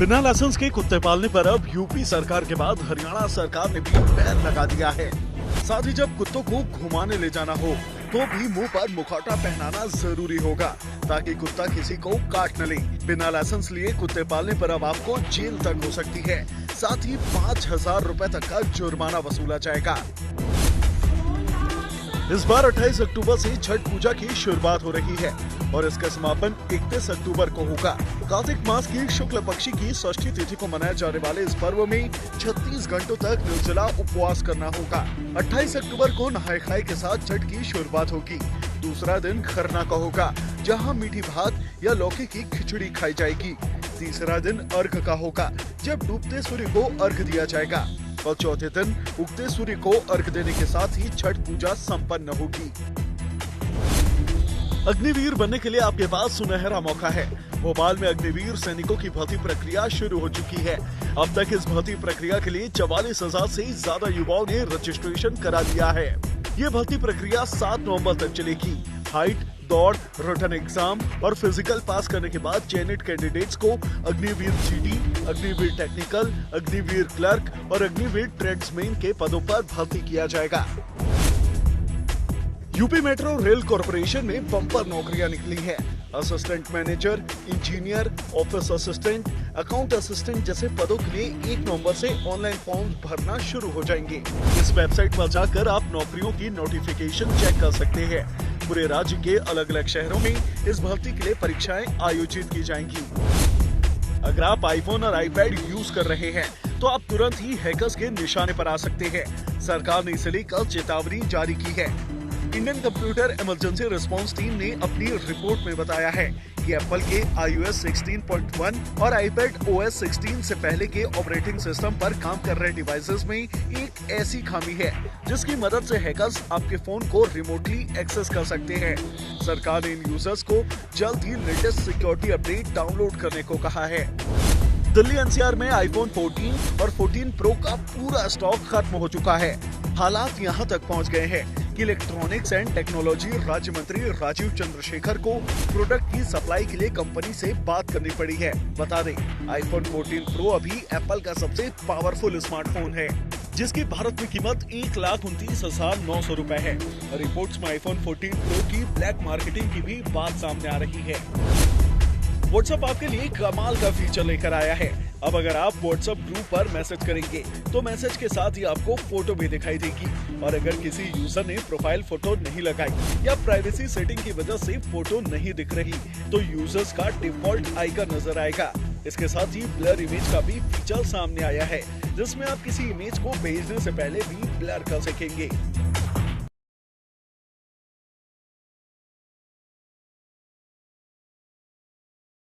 बिना लाइसेंस के कुत्ते पालने पर अब यूपी सरकार के बाद हरियाणा सरकार ने भी बैन लगा दिया है। साथ ही जब कुत्तों को घुमाने ले जाना हो तो भी मुंह पर मुखौटा पहनाना जरूरी होगा ताकि कुत्ता किसी को काट न ले। बिना लाइसेंस लिए कुत्ते पालने पर अब आपको जेल तक हो सकती है। साथ ही 5,000 रुपए तक का जुर्माना वसूला जाएगा। इस बार 28 अक्टूबर से छठ पूजा की शुरुआत हो रही है और इसका समापन 31 अक्टूबर को होगा। कार्तिक मास की शुक्ल पक्षी की षष्ठी तिथि को मनाए जाने वाले इस पर्व में 36 घंटों तक निर्जला उपवास करना होगा। 28 अक्टूबर को नहाय खाए के साथ छठ की शुरुआत होगी। दूसरा दिन खरना का होगा, जहां मीठी भात या लौकी की खिचड़ी खाई जाएगी। तीसरा दिन अर्घ का होगा, जब डूबते सूर्य को अर्घ दिया जाएगा और चौथे दिन उगते सूर्य को अर्घ देने के साथ ही छठ पूजा संपन्न होगी। अग्निवीर बनने के लिए आपके पास सुनहरा मौका है। भोपाल में अग्निवीर सैनिकों की भर्ती प्रक्रिया शुरू हो चुकी है। अब तक इस भर्ती प्रक्रिया के लिए 44,000 से ज्यादा युवाओं ने रजिस्ट्रेशन करा लिया है। ये भर्ती प्रक्रिया 7 नवंबर तक चलेगी। हाइट, दौड़, रिटन एग्जाम और फिजिकल पास करने के बाद चयनित कैंडिडेट्स को Agniveer GD, Agniveer technical, Agniveer clerk और अग्निवीर ट्रेड्समैन के पदों पर भर्ती किया जाएगा। यूपी मेट्रो रेल कॉरपोरेशन में बम्पर नौकरियां निकली हैं। Assistant manager, engineer, office assistant, account assistant जैसे पदों के लिए 1 नवंबर से ऑनलाइन फॉर्म भरना शुरू हो जाएंगे। इस वेबसाइट पर जाकर आप नौकरियों की नोटिफिकेशन चेक कर सकते हैं। पूरे राज्य के अलग अलग शहरों में इस भर्ती के लिए परीक्षाएं आयोजित की जाएंगी। अगर आप आईफोन और आईपैड यूज कर रहे हैं तो आप तुरंत ही हैकर्स के निशाने पर आ सकते हैं। सरकार ने इसे लेकर चेतावनी जारी की है। Indian computer emergency response team ने अपनी रिपोर्ट में बताया है कि एप्पल के iOS 16.1 और iPad OS 16 से पहले के ऑपरेटिंग सिस्टम पर काम कर रहे डिवाइसेस में एक ऐसी खामी है जिसकी मदद से हैकर्स आपके फोन को रिमोटली एक्सेस कर सकते हैं। सरकार ने इन यूजर्स को जल्द ही लेटेस्ट सिक्योरिटी अपडेट डाउनलोड करने को कहा है। दिल्ली एनसीआर में आईफोन 14 और 14 प्रो का पूरा स्टॉक खत्म हो चुका है। हालात यहाँ तक पहुँच गए हैं कि इलेक्ट्रॉनिक्स एंड टेक्नोलॉजी राज्य मंत्री राजीव चंद्रशेखर को प्रोडक्ट की सप्लाई के लिए कंपनी से बात करनी पड़ी है। बता दें, आईफोन 14 प्रो अभी एप्पल का सबसे पावरफुल स्मार्टफोन है, जिसकी भारत में कीमत 1,29,900 रुपए है। रिपोर्ट्स में आईफोन 14 प्रो की ब्लैक मार्केटिंग की भी बात सामने आ रही है। व्हाट्सएप आपके लिए कमाल का फीचर लेकर आया है। अब अगर आप व्हाट्सएप ग्रुप पर मैसेज करेंगे तो मैसेज के साथ ही आपको फोटो भी दिखाई देगी और अगर किसी यूजर ने प्रोफाइल फोटो नहीं लगाई या प्राइवेसी सेटिंग की वजह से फोटो नहीं दिख रही तो यूजर्स का डिफॉल्ट आइकन नजर आएगा। इसके साथ ही ब्लर इमेज का भी फीचर सामने आया है, जिसमें आप किसी इमेज को भेजने से पहले भी ब्लर कर सकेंगे।